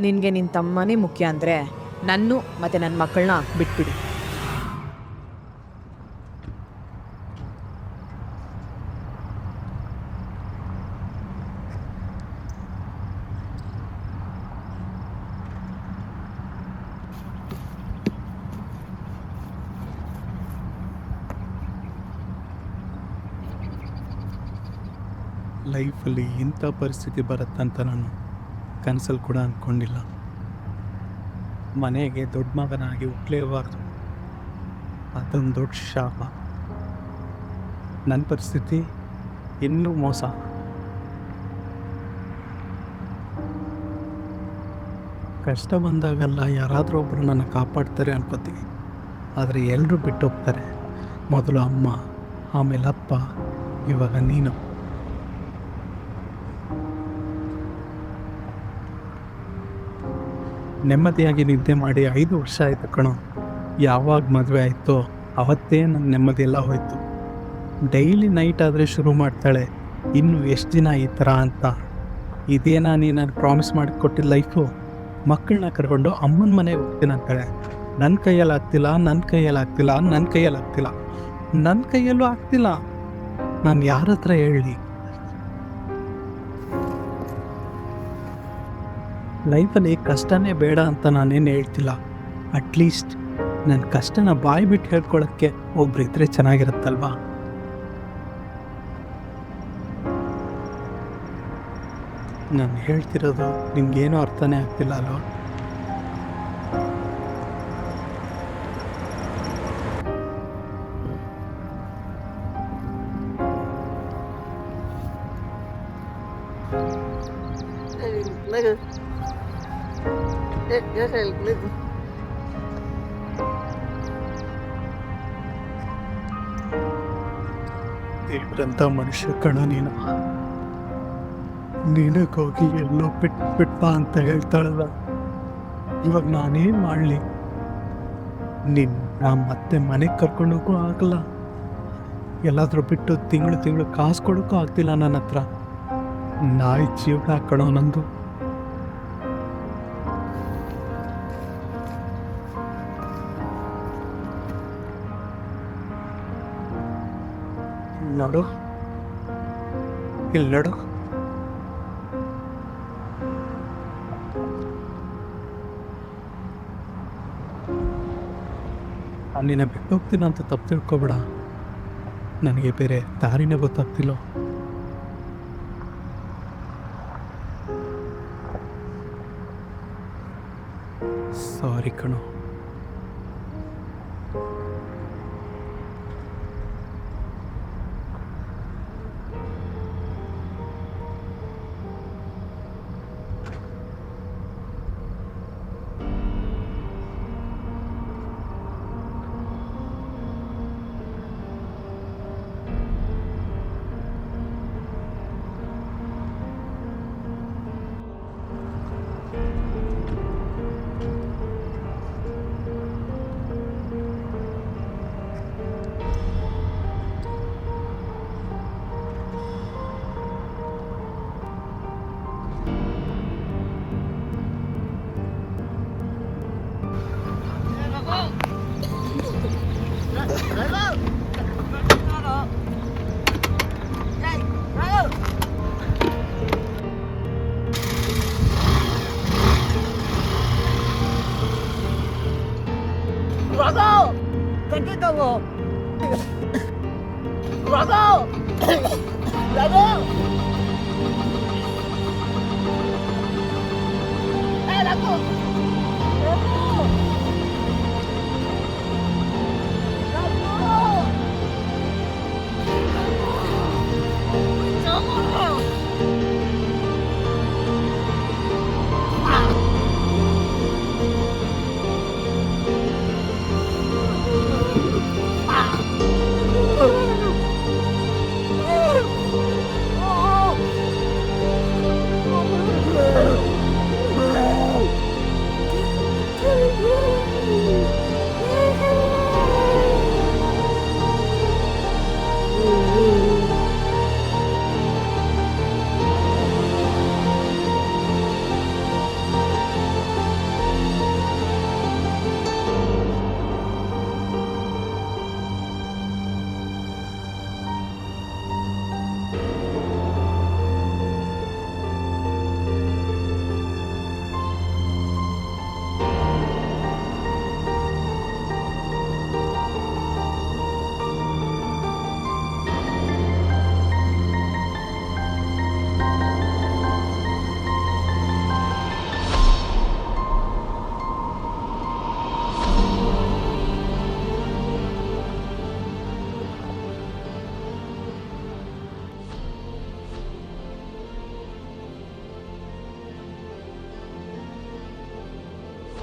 ನಿನಗೆ ನಿನ್ನ ತಮ್ಮನೇ ಮುಖ್ಯ ಅಂದರೆ ನನ್ನು ಮತ್ತು ನನ್ನ ಮಕ್ಕಳನ್ನ ಬಿಟ್ಬಿಡು. ಲೈಫಲ್ಲಿ ಇಂಥ ಪರಿಸ್ಥಿತಿ ಬರುತ್ತಂತ ನಾನು ಕನಸಲ್ಲಿ ಕೂಡ ಅಂದ್ಕೊಂಡಿಲ್ಲ. ಮನೆಗೆ ದೊಡ್ಡ ಮಗನಾಗಿ ಹುಟ್ಟಲೇಬಾರ್ದು, ಅದೊಂದು ದೊಡ್ಡ ಶಾಪ. ನನ್ನ ಪರಿಸ್ಥಿತಿ ಇನ್ನೂ ಮೋಸ. ಕಷ್ಟ ಬಂದಾಗೆಲ್ಲ ಯಾರಾದರೂ ಒಬ್ಬರು ನನ್ನ ಕಾಪಾಡ್ತಾರೆ ಅನ್ಕೋತೀವಿ, ಆದರೆ ಎಲ್ಲರೂ ಬಿಟ್ಟು ಹೋಗ್ತಾರೆ. ಮೊದಲು ಅಮ್ಮ, ಆಮೇಲೆ ಅಪ್ಪ, ಇವಾಗ ನೀನು. ನೆಮ್ಮದಿಯಾಗಿ ನಿದ್ದೆ ಮಾಡಿ 5 ವರ್ಷ ಆಯಿತು ಕಣೋ. ಯಾವಾಗ ಮದುವೆ ಆಯಿತೋ ಅವತ್ತೇ ನನ್ನ ನೆಮ್ಮದಿ ಎಲ್ಲ ಹೋಯಿತು. ಡೈಲಿ ನೈಟ್ ಆದರೆ ಶುರು ಮಾಡ್ತಾಳೆ, ಇನ್ನು ಎಷ್ಟು ದಿನ ಈ ಥರ ಅಂತ. ಇದೇನಾ ನೀನು ಪ್ರಾಮಿಸ್ ಮಾಡಿ ಕೊಟ್ಟಿದ್ದ ಲೈಫು? ಮಕ್ಕಳನ್ನ ಕರ್ಕೊಂಡು ಅಮ್ಮನ ಮನೆಗೆ ಹೋಗ್ತೀನಿ ಅಂತಾಳೆ. ನನ್ನ ಕೈಯಲ್ಲಿ ಆಗ್ತಿಲ್ಲ, ನನ್ನ ಕೈಯಲ್ಲಿ ಆಗ್ತಿಲ್ಲ, ನನ್ನ ಕೈಯಲ್ಲಿ ಆಗ್ತಿಲ್ಲ, ನನ್ನ ಕೈಯಲ್ಲೂ ಆಗ್ತಿಲ್ಲ. ನಾನು ಯಾರ ಹತ್ರ ಹೇಳಲಿ? ಲೈಫಲ್ಲಿ ಕಷ್ಟನೇ ಬೇಡ ಅಂತ ನಾನೇನು ಹೇಳ್ತಿಲ್ಲ. ಅಟ್ಲೀಸ್ಟ್ ನನ್ನ ಕಷ್ಟನ ಬಾಯಿ ಬಿಟ್ಟು ಹೇಳ್ಕೊಳ್ಳೋಕ್ಕೆ ಒಬ್ರು ಇದ್ರೆ ಚೆನ್ನಾಗಿರುತ್ತಲ್ವಾ? ನಾನು ಹೇಳ್ತಿರೋದು ನಿಮ್ಗೇನೂ ಅರ್ಥನೇ ಆಗ್ತಿಲ್ಲ ಅಲ್ವಾ? ದೇವ್ರಂಥ ಮನುಷ್ಯ ಕಣ ನೀನು. ನಿನಗೋಗಿ ಎಲ್ಲೋ ಬಿಟ್ಟ ಅಂತ ಹೇಳ್ತಾಳಲ್ಲ, ಇವಾಗ ನಾನೇನು ಮಾಡಲಿ? ನಿನ್ನ ಮತ್ತೆ ಮನೆಗೆ ಕರ್ಕೊಂಡೋಗೂ ಆಗಲ್ಲ, ಎಲ್ಲಾದರೂ ಬಿಟ್ಟು ತಿಂಗಳು ಕಾಸು ಕೊಡೋಕ್ಕೂ ಆಗ್ತಿಲ್ಲ ನನ್ನ ಹತ್ರ. ನಾಯಿ ಜೀವನ ಕಣೋ ನಂದು. ನೋಡು, ಇಲ್ಲಿ ನೋಡು. ನಿನ್ನ ಬಿಟ್ಟು ಹೋಗ್ತೀನ ಅಂತ ತಪ್ಪು ತಿಳ್ಕೊಬೇಡ. ನನಗೆ ಬೇರೆ ದಾರಿನೇ ಗೊತ್ತಾಗ್ತಿಲ್ಲ. ಸಾರಿ ಕಣೋ. Rago! Nandito mo! Rago! Rago! Eh, Rago!